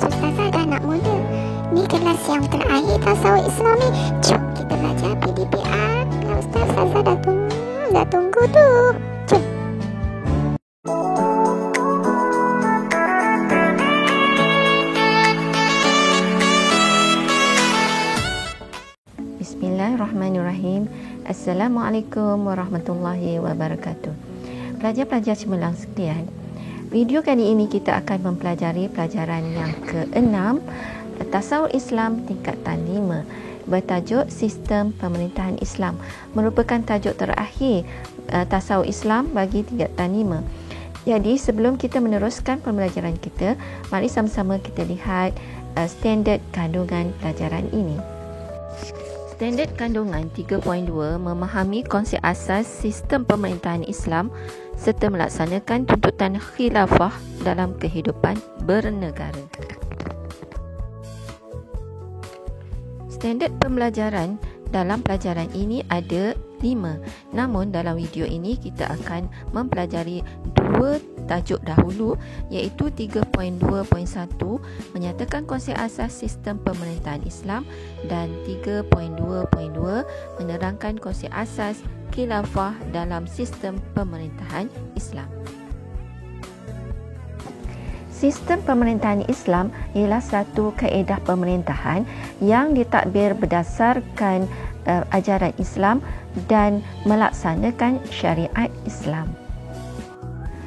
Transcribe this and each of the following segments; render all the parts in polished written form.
ustazah dan anak muda. Ni kelas yang terakhir tasawuf Islam ni. Jom kita belajar PDPR. Ustazah dah tunggu tu. Jom. Bismillahirrahmanirrahim. Assalamualaikum warahmatullahi wabarakatuh. Pelajar-pelajar cemerlang sekalian, video kali ini kita akan mempelajari pelajaran yang ke-6 Tasawuf Islam tingkatan 5 bertajuk Sistem Pemerintahan Islam, merupakan tajuk terakhir Tasawuf Islam bagi tingkatan 5. Jadi sebelum kita meneruskan pembelajaran kita, mari sama-sama kita lihat standard kandungan pelajaran ini. Standard kandungan 3.2 memahami konsep asas sistem pemerintahan Islam serta melaksanakan tuntutan khilafah dalam kehidupan bernegara. Standard pembelajaran dalam pelajaran ini ada 5. Namun dalam video ini kita akan mempelajari 2 tajuk dahulu, iaitu 3.2.1 menyatakan konsep asas sistem pemerintahan Islam dan 3.2.2 menerangkan konsep asas khilafah dalam sistem pemerintahan Islam. Sistem pemerintahan Islam ialah satu kaedah pemerintahan yang ditadbir berdasarkan ajaran Islam dan melaksanakan syariat Islam.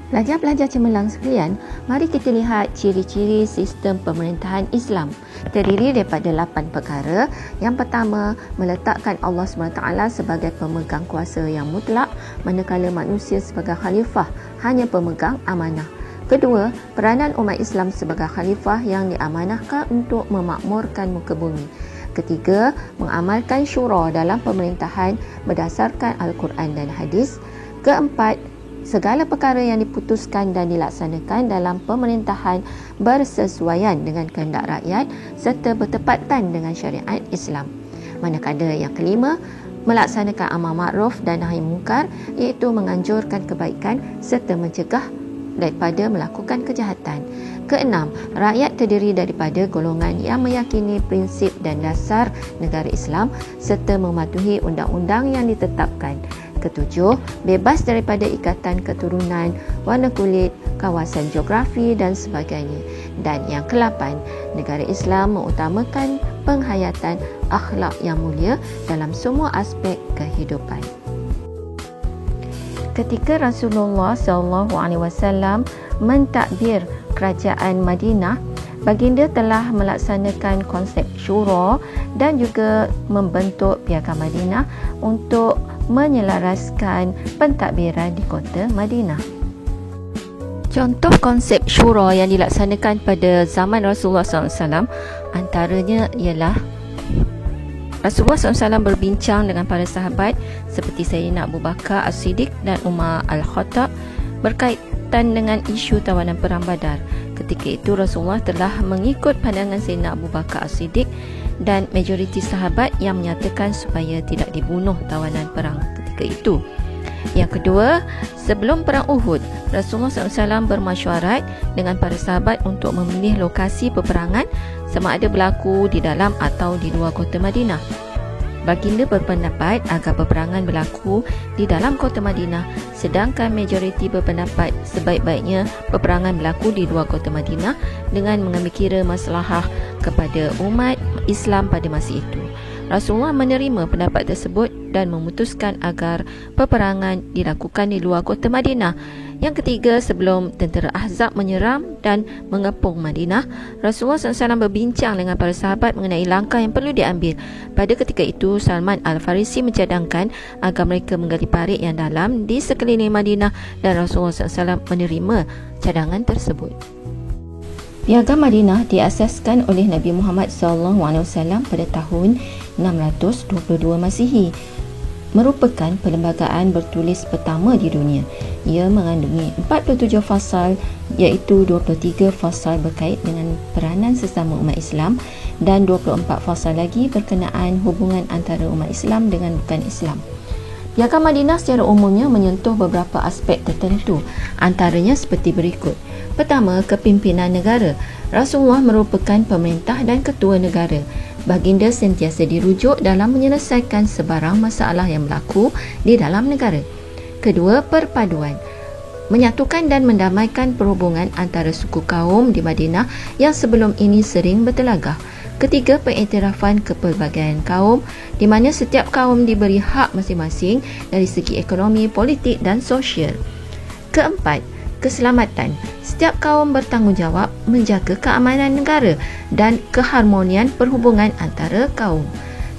Pelajar-pelajar cemerlang sekalian, mari kita lihat ciri-ciri sistem pemerintahan Islam. Terdiri daripada 8 perkara. Yang pertama, meletakkan Allah SWT sebagai pemegang kuasa yang mutlak, manakala manusia sebagai khalifah hanya pemegang amanah. Kedua, peranan umat Islam sebagai khalifah yang diamanahkan untuk memakmurkan muka bumi. Ketiga, mengamalkan syura dalam pemerintahan berdasarkan Al-Quran dan hadis. Keempat, segala perkara yang diputuskan dan dilaksanakan dalam pemerintahan bersesuaian dengan kehendak rakyat serta bertepatan dengan syariat Islam. Manakala yang kelima, melaksanakan amar makruf dan nahi munkar, iaitu menganjurkan kebaikan serta mencegah daripada melakukan kejahatan. Keenam, rakyat terdiri daripada golongan yang meyakini prinsip dan dasar negara Islam serta mematuhi undang-undang yang ditetapkan. Ketujuh, bebas daripada ikatan keturunan, warna kulit, kawasan geografi dan sebagainya. Dan yang ke-8, negara Islam mengutamakan penghayatan akhlak yang mulia dalam semua aspek kehidupan. Ketika Rasulullah SAW mentadbir kerajaan Madinah, baginda telah melaksanakan konsep syura dan juga membentuk piagam Madinah untuk menyelaraskan pentadbiran di kota Madinah. Contoh konsep syura yang dilaksanakan pada zaman Rasulullah SAW antaranya ialah Rasulullah SAW berbincang dengan para sahabat seperti Sayyidina Abu Bakar As-Siddiq dan Umar Al-Khattab berkaitan dengan isu tawanan perang Badar. Ketika itu Rasulullah telah mengikut pandangan Sayyidina Abu Bakar As-Siddiq dan majoriti sahabat yang menyatakan supaya tidak dibunuh tawanan perang ketika itu. Yang kedua, sebelum perang Uhud, Rasulullah SAW bermasyuarat dengan para sahabat untuk memilih lokasi peperangan sama ada berlaku di dalam atau di luar kota Madinah. Baginda berpendapat agar peperangan berlaku di dalam kota Madinah, sedangkan majoriti berpendapat sebaik-baiknya peperangan berlaku di luar kota Madinah dengan mengambil kira maslahah kepada umat Islam pada masa itu. Rasulullah menerima pendapat tersebut dan memutuskan agar peperangan dilakukan di luar kota Madinah. Yang ketiga, sebelum tentera Ahzab menyerang dan mengepung Madinah, Rasulullah SAW berbincang dengan para sahabat mengenai langkah yang perlu diambil. Pada ketika itu, Salman Al-Farisi mencadangkan agar mereka menggali parit yang dalam di sekeliling Madinah dan Rasulullah SAW menerima cadangan tersebut. Piagam Madinah diasaskan oleh Nabi Muhammad SAW pada tahun 622 Masihi. Merupakan perlembagaan bertulis pertama di dunia. Ia mengandungi 47 fasal, iaitu 23 fasal berkait dengan peranan sesama umat Islam dan 24 fasal lagi berkenaan hubungan antara umat Islam dengan bukan Islam. Piagam Madinah secara umumnya menyentuh beberapa aspek tertentu, antaranya seperti berikut. Pertama, kepimpinan negara. Rasulullah merupakan pemerintah dan ketua negara. Baginda sentiasa dirujuk dalam menyelesaikan sebarang masalah yang berlaku di dalam negara. Kedua, perpaduan. Menyatukan dan mendamaikan perhubungan antara suku kaum di Madinah yang sebelum ini sering bertelagah. Ketiga, pengiktirafan kepelbagaian kaum di mana setiap kaum diberi hak masing-masing dari segi ekonomi, politik dan sosial. Keempat, keselamatan. Setiap kaum bertanggungjawab menjaga keamanan negara dan keharmonian perhubungan antara kaum.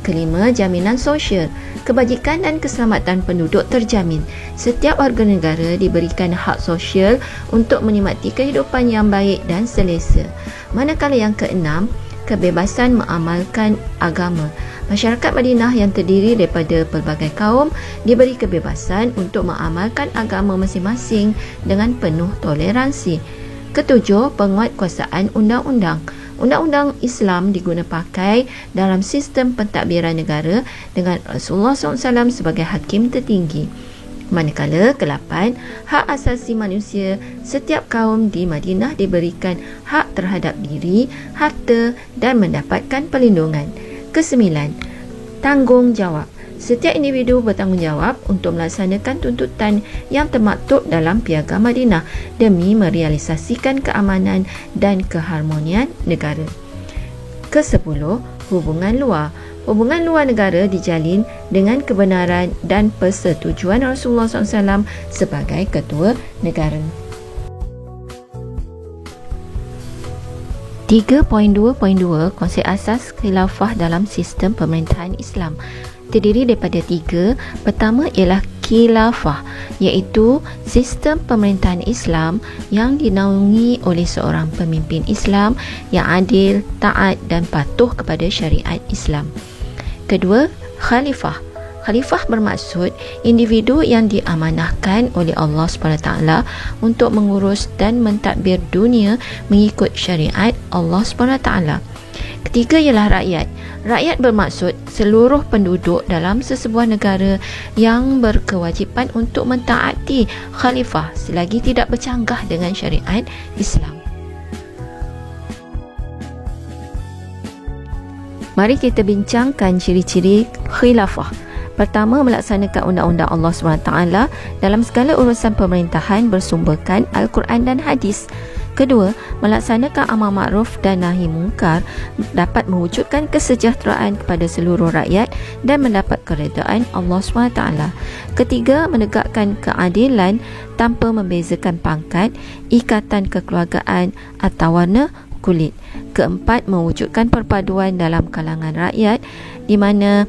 Kelima, jaminan sosial. Kebajikan dan keselamatan penduduk terjamin. Setiap warga negara diberikan hak sosial untuk menikmati kehidupan yang baik dan selesa. Manakala yang keenam, kebebasan mengamalkan agama. Masyarakat Madinah yang terdiri daripada pelbagai kaum diberi kebebasan untuk mengamalkan agama masing-masing dengan penuh toleransi. Ketujuh, penguatkuasaan undang-undang. Undang-undang Islam diguna pakai dalam sistem pentadbiran negara dengan Rasulullah SAW sebagai hakim tertinggi. Manakala ke-8, hak asasi manusia. Setiap kaum di Madinah diberikan hak terhadap diri, harta dan mendapatkan perlindungan. Ke-9, tanggungjawab. Setiap individu bertanggungjawab untuk melaksanakan tuntutan yang termaktub dalam Piagam Madinah demi merealisasikan keamanan dan keharmonian negara. Ke-10, hubungan luar. Hubungan luar negara dijalin dengan kebenaran dan persetujuan Rasulullah SAW sebagai ketua negara. 3.2.2 konsep asas khilafah dalam sistem pemerintahan Islam terdiri daripada 3. Pertama ialah khilafah, iaitu sistem pemerintahan Islam yang dinaungi oleh seorang pemimpin Islam yang adil, taat dan patuh kepada syariat Islam. Kedua, khalifah. Khalifah bermaksud individu yang diamanahkan oleh Allah SWT untuk mengurus dan mentadbir dunia mengikut syariat Allah SWT. Ketiga ialah rakyat. Rakyat bermaksud seluruh penduduk dalam sesebuah negara yang berkewajipan untuk mentaati khalifah selagi tidak bercanggah dengan syariat Islam. Mari kita bincangkan ciri-ciri khilafah. Pertama, melaksanakan undang-undang Allah SWT dalam segala urusan pemerintahan bersumberkan Al-Quran dan Hadis. Kedua, melaksanakan amar makruf dan nahi mungkar dapat mewujudkan kesejahteraan kepada seluruh rakyat dan mendapat keredaan Allah SWT. Ketiga, menegakkan keadilan tanpa membezakan pangkat, ikatan kekeluargaan atau warna kulit. Keempat, mewujudkan perpaduan dalam kalangan rakyat di mana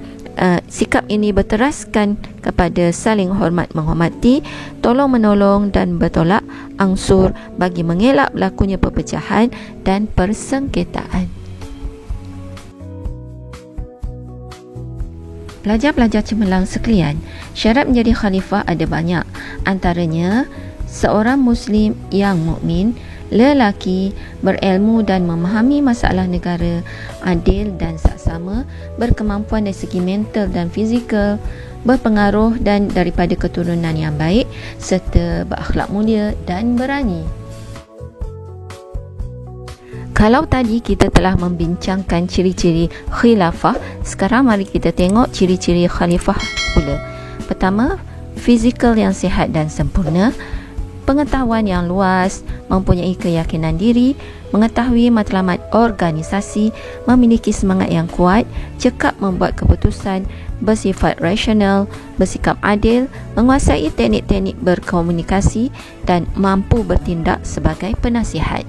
sikap ini berteraskan kepada saling hormat menghormati, tolong menolong dan bertolak ansur bagi mengelak berlakunya perpecahan dan persengketaan. Pelajar-pelajar cemerlang sekalian, syarat menjadi khalifah ada banyak. Antaranya, seorang Muslim yang mukmin, lelaki, berilmu dan memahami masalah negara, adil dan saksama, berkemampuan dari segi mental dan fizikal, berpengaruh dan daripada keturunan yang baik, serta berakhlak mulia dan berani. Kalau tadi kita telah membincangkan ciri-ciri khilafah, sekarang mari kita tengok ciri-ciri khalifah pula. Pertama, fizikal yang sihat dan sempurna, pengetahuan yang luas, mempunyai keyakinan diri, mengetahui matlamat organisasi, memiliki semangat yang kuat, cekap membuat keputusan, bersifat rasional, bersikap adil, menguasai teknik-teknik berkomunikasi dan mampu bertindak sebagai penasihat.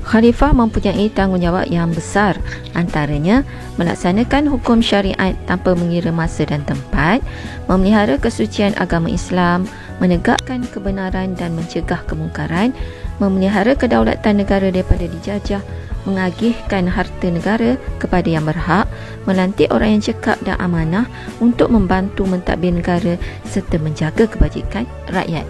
Khalifah mempunyai tanggungjawab yang besar, antaranya melaksanakan hukum syariat tanpa mengira masa dan tempat, memelihara kesucian agama Islam, menegakkan kebenaran dan mencegah kemungkaran, memelihara kedaulatan negara daripada dijajah, mengagihkan harta negara kepada yang berhak, melantik orang yang cekap dan amanah untuk membantu mentadbir negara serta menjaga kebajikan rakyat.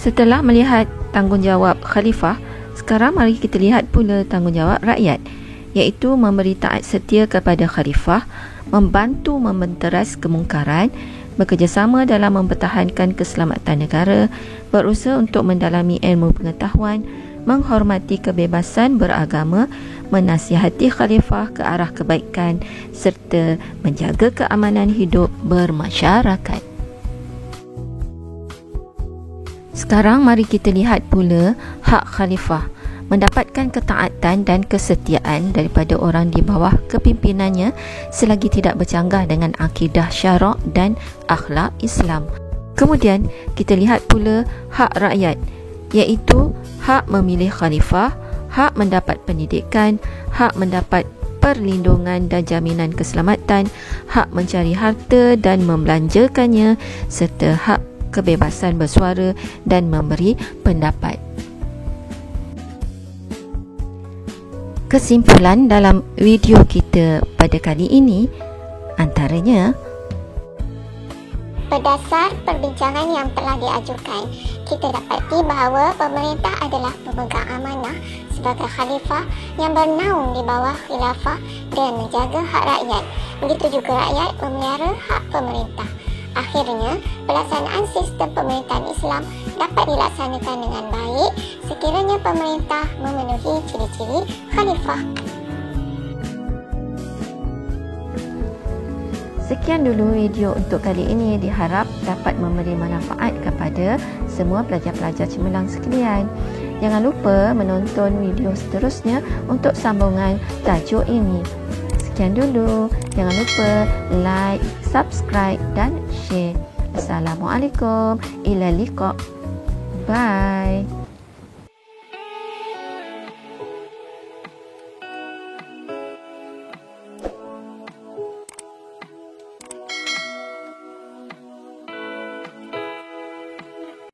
Setelah melihat tanggungjawab khalifah, sekarang mari kita lihat pula tanggungjawab rakyat. iaitu memberi taat setia kepada khalifah, membantu membenteras kemungkaran, bekerjasama dalam mempertahankan keselamatan negara, berusaha untuk mendalami ilmu pengetahuan, menghormati kebebasan beragama, menasihati khalifah ke arah kebaikan serta menjaga keamanan hidup bermasyarakat. Sekarang mari kita lihat pula hak khalifah, mendapatkan ketaatan dan kesetiaan daripada orang di bawah kepimpinannya selagi tidak bercanggah dengan akidah syarak dan akhlak Islam. Kemudian kita lihat pula hak rakyat, iaitu hak memilih khalifah, hak mendapat pendidikan, hak mendapat perlindungan dan jaminan keselamatan, hak mencari harta dan membelanjakannya, serta hak kebebasan bersuara dan memberi pendapat. Kesimpulan dalam video kita pada kali ini antaranya, berdasar perbincangan yang telah diajukan, kita dapati bahawa pemerintah adalah pemegang amanah sebagai khalifah yang bernaung di bawah khilafah dan menjaga hak rakyat. Begitu juga rakyat memelihara hak pemerintah. Akhirnya, pelaksanaan sistem pemerintahan Islam dapat dilaksanakan dengan baik sekiranya pemerintah memenuhi ciri-ciri khalifah. Sekian dulu video untuk kali ini, diharap dapat memberi manfaat kepada semua pelajar-pelajar cemerlang sekalian. Jangan lupa menonton video seterusnya untuk sambungan tajuk ini. Sekian dulu, jangan lupa like, subscribe dan share. Assalamualaikum, ila liqa. Bye.